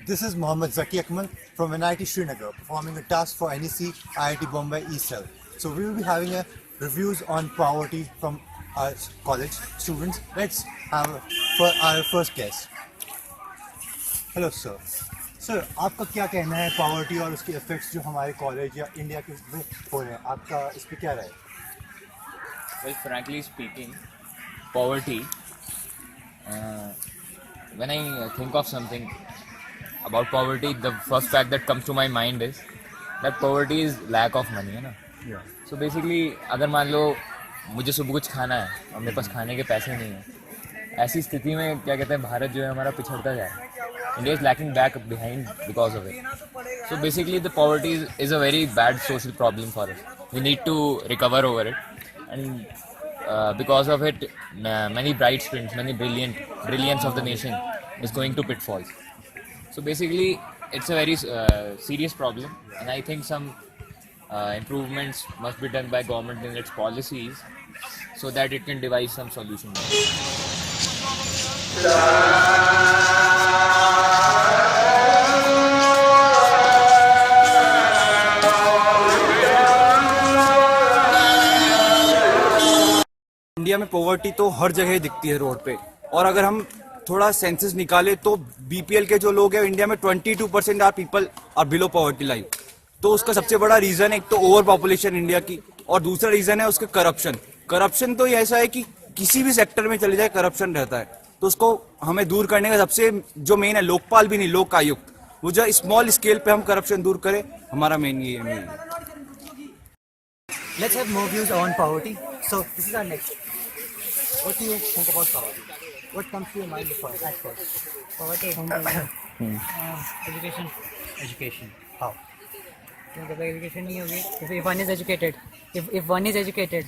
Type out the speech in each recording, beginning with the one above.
This is Mohammad Zaki Akmal from NIT Srinagar performing a task for NEC IIT Bombay E-Cell. So we will be having a reviews on poverty from our college students. Let's have for our first guest. Hello sir. Sir आपका क्या कहना है poverty और उसके effects जो हमारे college या India के में हो रहे हैं, आपका इस पर क्या राय है? Well, frankly speaking, poverty, when I think of something about poverty, the first fact that comes to my mind is that poverty is lack of money, है ना? Yeah. So basically, अगर मान लो मुझे सुबह कुछ खाना है और मेरे पास खाने के पैसे नहीं हैं, ऐसी स्थिति में क्या कहते हैं भारत जो है हमारा पिछड़ता जा रहा है. India is lacking back behind because of it. So basically, the poverty is a very bad social problem for us. We need to recover over it, and because of it, many bright students, many brilliance of the nation is going to pitfalls. So basically, it's a very serious problem, and I think some improvements must be done by government in its policies so that it can devise some solution. India में poverty तो हर जगह दिखती है road पे, और अगर हम थोड़ा सेंसस निकाले तो बीपीएल के जो लोग हैं इंडिया में 22% are people are below poverty line. तो उसका सबसे बड़ा रीजन है एक तो ओवर पॉपुलेशन इंडिया की, और दूसरा रीजन है उसका करप्शन. करप्शन तो ऐसा है कि किसी भी सेक्टर में चले जाए करप्शन रहता है, तो उसको हमें दूर करने का सबसे जो मेन है, लोकपाल भी नहीं, लोक आयुक्त, वो जो स्मॉल स्केल पे हम करप्शन दूर करें, हमारा मेन ये है. Let's have more views on poverty. So this is our next. What do you think about poverty? What comes to your mind at first? Poverty. Education. Education. How? मतलब education नहीं होगी. If one is educated, if one is educated,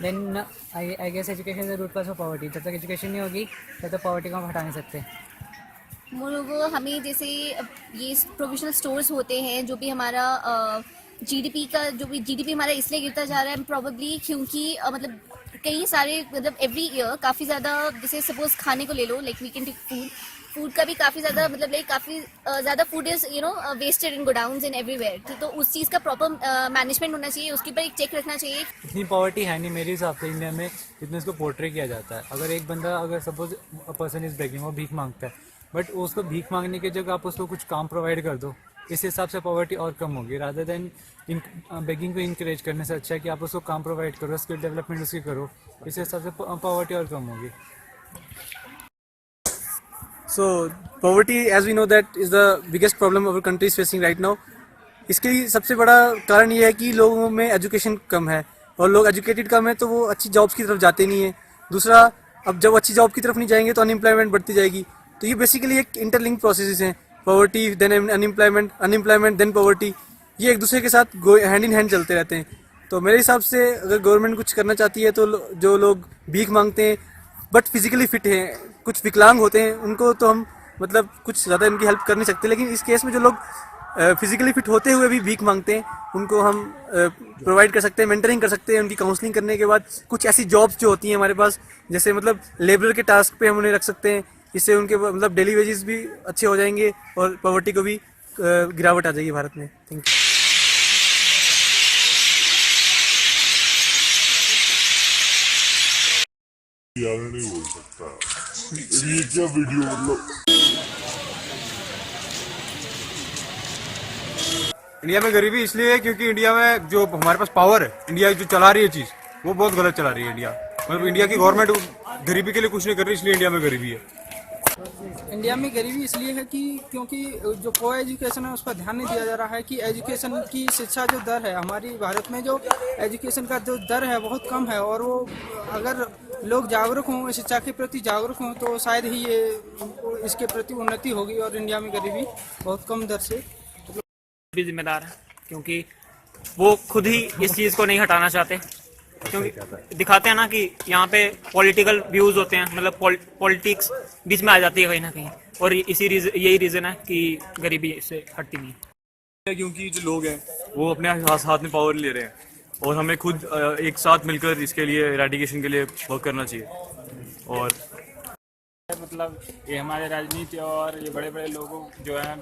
then I guess education is the root cause of poverty. जब तक education नहीं होगी, तब तक poverty को हम हटा नहीं सकते. वो हमें जैसे ये प्रोविजनल स्टोर्स होते हैं, जो भी हमारा जीडीपी का जो भी जीडीपी हमारा इसलिए गिरता जा रहा है प्रॉबेबली क्योंकि मतलब कई सारे मतलब एवरी ईयर काफ़ी ज़्यादा, जैसे सपोज खाने को ले लो, like we can take food का भी काफ़ी ज़्यादा मतलब लाइक काफ़ी ज़्यादा food is wasted in godowns in everywhere. तो उस चीज़ का प्रॉपर मैनेजमेंट होना चाहिए, उसके ऊपर एक चेक रखना चाहिए. इतनी पॉवर्टी है नहीं मेरे हिसाब से इंडिया में जितने इसको पोर्ट्रे किया जाता है. अगर एक बंदा, अगर suppose a person is begging, वो भीख मांगता है, बट उसको भीख मांगने की जगह आप उसको कुछ काम प्रोवाइड कर दो, इस हिसाब से पॉवर्टी और कम होगी. रादर देन बेगिंग को इंकरेज करने से अच्छा है कि आप उसको काम प्रोवाइड करो, स्किल डेवलपमेंट उसकी करो, इस हिसाब से पॉवर्टी और कम होगी. So poverty, as we know, that is the biggest problem our country is facing right now. इसके सबसे बड़ा कारण ये है कि लोगों में एजुकेशन कम है, और लोग एजुकेटेड कम है तो वो अच्छी जॉब्स की तरफ जाते नहीं है. दूसरा, अब जब अच्छी जॉब की तरफ नहीं जाएंगे तो अनएम्प्लॉयमेंट बढ़ती जाएगी. तो ये बेसिकली एक इंटरलिंक प्रोसेस हैं. Poverty then unemployment, unemployment then poverty, ये एक दूसरे के साथ हैंड इन हैंड चलते रहते हैं. तो मेरे हिसाब से अगर गवर्नमेंट कुछ करना चाहती है तो जो लोग भीख मांगते हैं बट फिजिकली फिट हैं, कुछ विकलांग होते हैं, उनको तो हम मतलब कुछ ज़्यादा इनकी हेल्प कर नहीं सकते. लेकिन इस केस में जो लोग फिजिकली फिट होते हुए भी भीख मांगते हैं, उनको हम प्रोवाइड कर सकते हैं, मेंटरिंग कर सकते हैं. उनकी काउंसलिंग करने के बाद कुछ ऐसी जॉब्स जो होती हैं हमारे पास, जैसे मतलब लेबर के टास्क पे हम उन्हें रख सकते हैं. इससे उनके मतलब डेली वेजेस भी अच्छे हो जाएंगे और पॉवर्टी को भी गिरावट आ जाएगी भारत में. Thank you. यार नहीं बोल सकता ये क्या वीडियो मतलब. इंडिया में गरीबी इसलिए है क्योंकि इंडिया में जो हमारे पास पावर है, इंडिया जो चला रही है चीज़, वो बहुत गलत चला रही है. इंडिया मतलब इंडिया की गवर्नमेंट गरीबी के लिए कुछ नहीं कर रही, इसलिए इंडिया में गरीबी है. इंडिया में गरीबी इसलिए है कि क्योंकि जो को एजुकेशन है उस पर ध्यान नहीं दिया जा रहा है. कि एजुकेशन की शिक्षा जो दर है हमारी भारत में, जो एजुकेशन का जो दर है बहुत कम है, और वो अगर लोग जागरूक हों, शिक्षा के प्रति जागरूक हों, तो शायद ही ये इसके प्रति उन्नति होगी और इंडिया में गरीबी बहुत कम दर से. भी जिम्मेदार है क्योंकि वो खुद ही इस चीज़ को नहीं हटाना चाहते, क्योंकि दिखाते हैं ना कि यहाँ पे पॉलिटिकल व्यूज होते हैं, मतलब पॉलिटिक्स बीच में आ जाती है कहीं ना कहीं, और यही रीज़न है कि गरीबी इससे हटती नहीं है. क्योंकि जो लोग हैं वो अपने हाथ में पावर ले रहे हैं, और हमें खुद एक साथ मिलकर इसके लिए इरेडिकेशन के लिए वर्क करना चाहिए. और मतलब ये हमारे राजनीति और ये बड़े बड़े लोगों जो हैं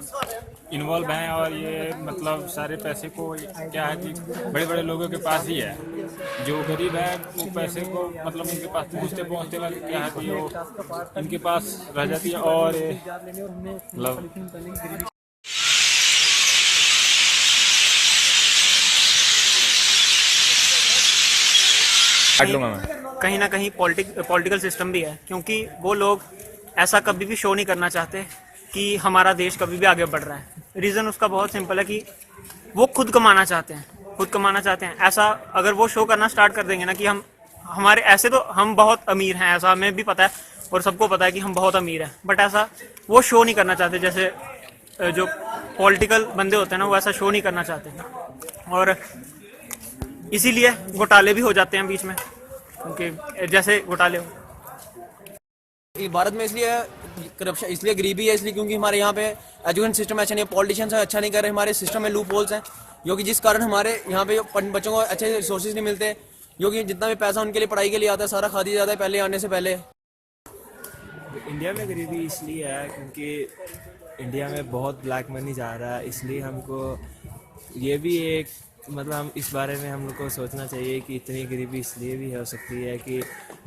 इन्वॉल्व हैं, और ये मतलब सारे पैसे को क्या है कि बड़े बड़े लोगों के पास ही है। जो गरीब है वो पैसे को मतलब उनके पास पहुँचते पहुँचते क्या है कि वो इनके पास रह जाती है। और ये मतलब काट लूंगा मैं। कहीं ना कहीं पॉलिटिकल सिस्टम भी है, क्योंकि वो लोग ऐसा कभी भी शो नहीं करना चाहते कि हमारा देश कभी भी आगे बढ़ रहा है। रीज़न उसका बहुत सिंपल है कि वो खुद कमाना चाहते हैं। ऐसा अगर वो शो करना स्टार्ट कर देंगे ना कि हमारे ऐसे तो हम बहुत अमीर हैं, ऐसा हमें भी पता है और सबको पता है कि हम बहुत अमीर हैं, बट ऐसा वो शो नहीं करना चाहते। जैसे जो पॉलिटिकल बंदे होते हैं ना, वो ऐसा शो नहीं करना चाहते, और इसीलिए घोटाले भी हो जाते हैं बीच में, क्योंकि जैसे घोटाले हो। भारत में इसलिए करप्शन, इसलिए गरीबी है, इसलिए क्योंकि हमारे यहाँ पे एजुकेशन सिस्टम अच्छा नहीं है, पॉलिटिशियंस अच्छा नहीं कर रहे, हमारे सिस्टम में लूप होल्स हैं, जो कि जिस कारण हमारे यहाँ पे बच्चों को अच्छे रिसोर्सेज नहीं मिलते, जो कि जितना भी पैसा उनके लिए पढ़ाई के लिए आता है सारा खा दिया जाता है पहले आने से पहले। इंडिया में गरीबी इसलिए है क्योंकि इंडिया में बहुत ब्लैक मनी जा रहा है, इसलिए हमको ये भी एक मतलब हम इस बारे में हम लोग को सोचना चाहिए कि इतनी गरीबी इसलिए भी हो सकती है कि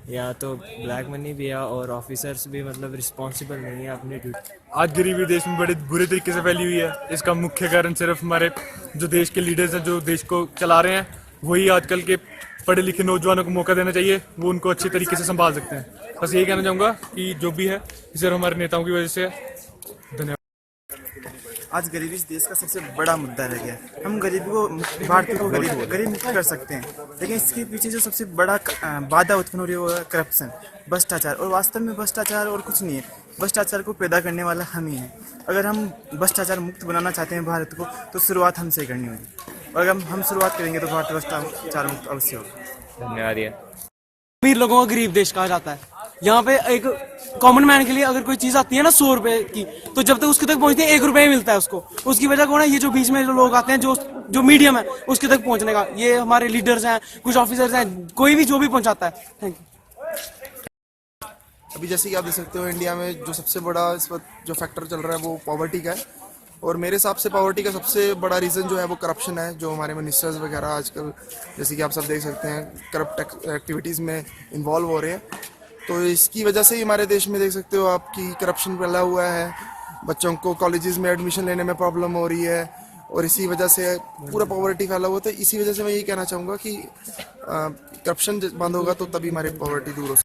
यहाँ तो ब्लैक मनी भी है और ऑफिसर्स भी मतलब रिस्पॉन्सिबल नहीं है अपनी ड्यूटी। आज गरीबी देश में बड़े बुरे तरीके से फैली हुई है। इसका मुख्य कारण सिर्फ हमारे जो देश के लीडर्स हैं, जो देश को चला रहे हैं, वही आजकल के पढ़े लिखे नौजवानों को मौका देना चाहिए, वो उनको अच्छे तरीके से संभाल सकते हैं। बस यही कहना चाहूँगा कि जो भी है सिर्फ हमारे नेताओं की वजह से है। धन्यवाद। आज गरीबी इस देश का सबसे बड़ा मुद्दा रह गया। हम गरीबी को, भारतीय को गरीब मुक्त कर सकते हैं, लेकिन इसके पीछे जो सबसे बड़ा बाधा उत्पन्न हो रही है वो है करप्शन, भ्रष्टाचार। और वास्तव में भ्रष्टाचार और कुछ नहीं है, भ्रष्टाचार को पैदा करने वाला हम ही हैं। अगर हम भ्रष्टाचार मुक्त बनाना चाहते हैं भारत को, तो शुरुआत हमसे ही करनी होगी, और अगर हम शुरुआत करेंगे तो भारत भ्रष्टाचार मुक्त अवश्य होगा। धन्यवाद। अमीर लोगों को गरीब देश कहा जाता है। यहाँ पे एक कॉमन मैन के लिए अगर कोई चीज आती है ना 100 रुपए की, तो जब तक उसके तक पहुंचती है 1 रुपए मिलता है उसको। उसकी वजह कौन है? ये जो बीच में जो लोग आते हैं, जो मीडियम है उसके तक पहुंचने का, ये हमारे लीडर्स हैं, कुछ ऑफिसर्स हैं, कोई भी जो भी पहुंचाता है। Thank you. अभी जैसे कि आप देख सकते हो, इंडिया में जो सबसे बड़ा इस वक्त जो फैक्टर चल रहा है वो पॉवर्टी का है, और मेरे हिसाब से पॉवर्टी का सबसे बड़ा रीज़न जो है वो करप्शन है। जो हमारे मिनिस्टर्स वगैरह आजकल, जैसे कि आप सब देख सकते हैं, करप्ट एक्टिविटीज़ में इन्वॉल्व हो रहे हैं, तो इसकी वजह से ही हमारे देश में देख सकते हो आपकी करप्शन फैला हुआ है। बच्चों को कॉलेजेस में एडमिशन लेने में प्रॉब्लम हो रही है, और इसी वजह से पूरा पॉवर्टी फैला हुआ। तो इसी वजह से मैं यही कहना चाहूँगा कि करप्शन बंद होगा तो तभी हमारी पॉवर्टी दूर हो सकती है।